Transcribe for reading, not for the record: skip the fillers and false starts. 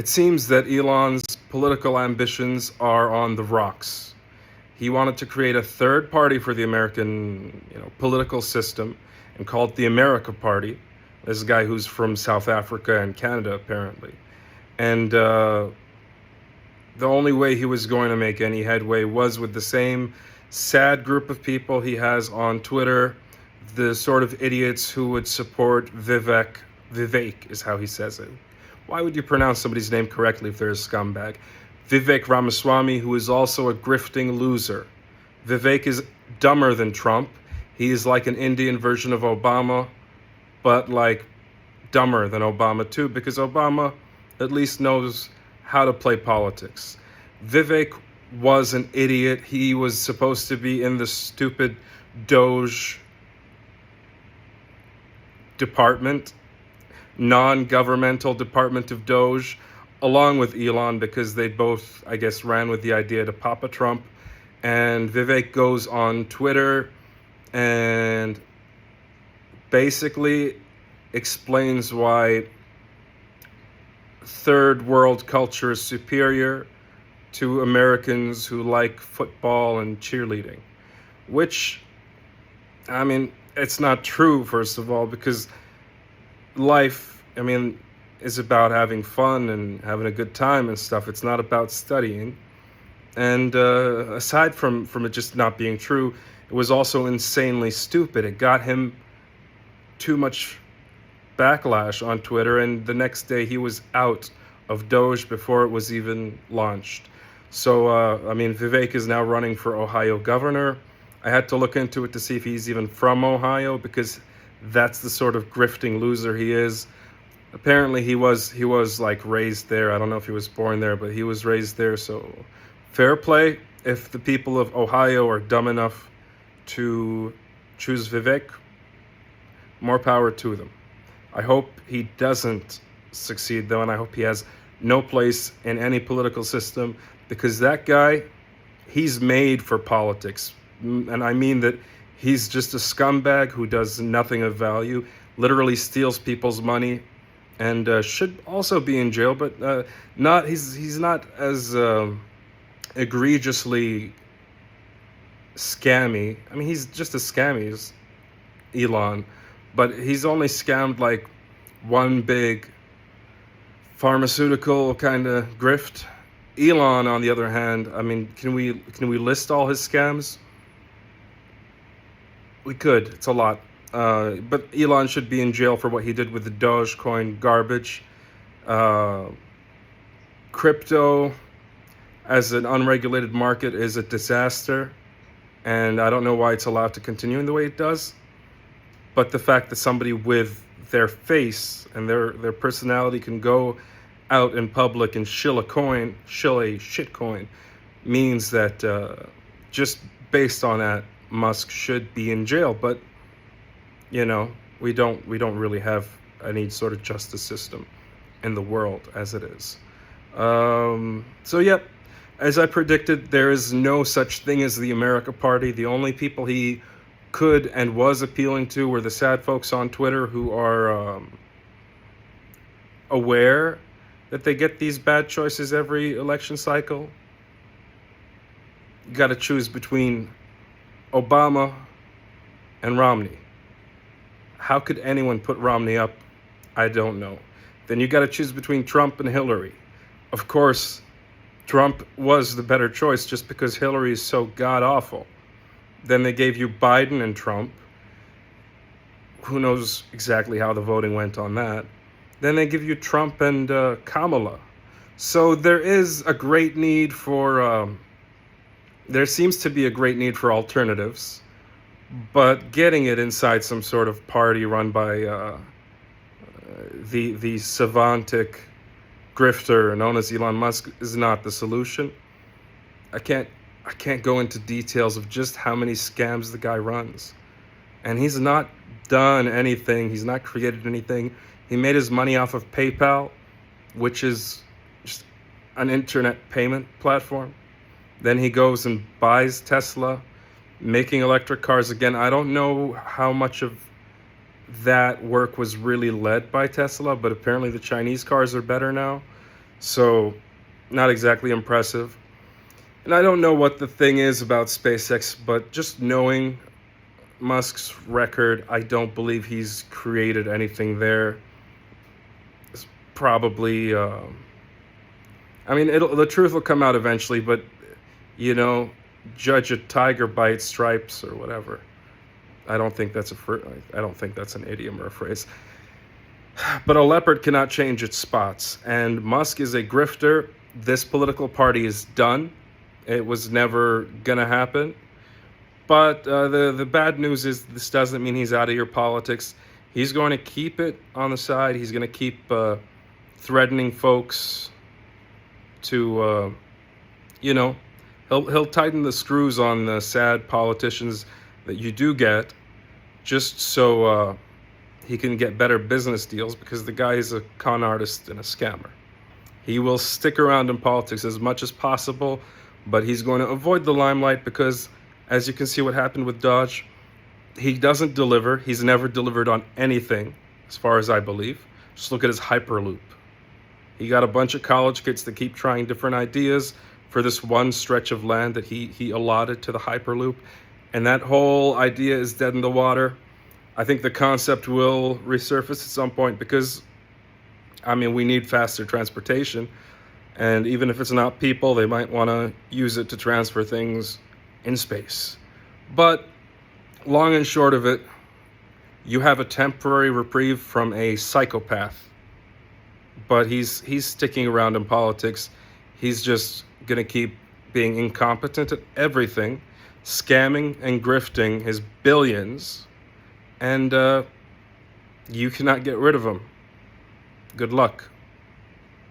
It seems that Elon's political ambitions are on the rocks. He wanted to create a third party for the American, political system, and call it the America Party. This is a guy who's from South Africa and Canada, apparently. And the only way he was going to make any headway was with the same sad group of people he has on Twitter, the sort of idiots who would support Vivek. Vivek is how he says it. Why would you pronounce somebody's name correctly if they're a scumbag? Vivek Ramaswamy, who is also a grifting loser. Vivek is dumber than Trump. He is like an Indian version of Obama, but like dumber than Obama too, because Obama at least knows how to play politics. Vivek was an idiot. He was supposed to be in the stupid Doge department, non-governmental department of Doge, along with Elon, because they both, I guess, ran with the idea to Papa Trump. And Vivek goes on Twitter and basically explains why third world culture is superior to Americans who like football and cheerleading, which, I mean, it's not true, first of all, because life, is about having fun and having a good time and stuff. It's not about studying. And aside from it just not being true, it was also insanely stupid. It got him too much backlash on Twitter, and the next day he was out of Doge before it was even launched. So, Vivek is now running for Ohio governor. I had to look into it to see if he's even from Ohio, because that's the sort of grifting loser he is. Apparently he was like raised there. I don't know if he was born there, but he was raised there. So fair play. If the people of Ohio are dumb enough to choose Vivek, more power to them. I hope he doesn't succeed, though, and I hope he has no place in any political system, because that guy, he's made for politics. And I mean that he's just a scumbag who does nothing of value, literally steals people's money, and should also be in jail, but he's not as egregiously scammy. He's just as scammy as Elon, but he's only scammed like one big pharmaceutical kind of grift. Elon, on the other hand, can we list all his scams? We could. It's a lot. But Elon should be in jail for what he did with the Dogecoin garbage. Crypto as an unregulated market is a disaster, and I don't know why it's allowed to continue in the way it does. But the fact that somebody with their face and their personality can go out in public and shill a shit coin, means that just based on that, Musk should be in jail. But we don't really have any sort of justice system in the world as it is. As I predicted, there is no such thing as the America Party. The only people he could and was appealing to were the sad folks on Twitter who are aware that they get these bad choices every election cycle. You got to choose between Obama and Romney. How could anyone put Romney up? I don't know. Then you got to choose between Trump and Hillary. Of course, Trump was the better choice just because Hillary is so god-awful. Then they gave you Biden and Trump. Who knows exactly how the voting went on that. Then they give you Trump and Kamala. So there is a great need for... there seems to be a great need for alternatives. But getting it inside some sort of party run by the savantic grifter known as Elon Musk is not the solution. I can't go into details of just how many scams the guy runs. And he's not done anything. He's not created anything. He made his money off of PayPal, which is just an internet payment platform. Then he goes and buys Tesla, making electric cars again. I don't know how much of that work was really led by Tesla, but apparently the Chinese cars are better now. So, not exactly impressive. And I don't know what the thing is about SpaceX, but just knowing Musk's record, I don't believe he's created anything there. It's probably, I mean, the truth will come out eventually, but you know, judge a tiger by its stripes or whatever. I don't think that's I don't think that's an idiom or a phrase. But a leopard cannot change its spots, and Musk is a grifter. This political party is done. It was never gonna happen. But the bad news is this doesn't mean he's out of your politics. He's going to keep it on the side. He's going to keep threatening folks to, you know, he'll tighten the screws on the sad politicians that you do get, just so he can get better business deals, because the guy is a con artist and a scammer. He will stick around in politics as much as possible, but he's going to avoid the limelight because, as you can see what happened with Dodge, he doesn't deliver. He's never delivered on anything, as far as I believe. Just look at his Hyperloop. He got a bunch of college kids that keep trying different ideas for this one stretch of land that he allotted to the Hyperloop, and that whole idea is dead in the water. I think the concept will resurface at some point because, I mean, we need faster transportation. And even if it's not people, they might want to use it to transfer things in space. But long and short of it, you have a temporary reprieve from a psychopath. But he's sticking around in politics. He's just going to keep being incompetent at everything, scamming and grifting his billions. And you cannot get rid of him. Good luck.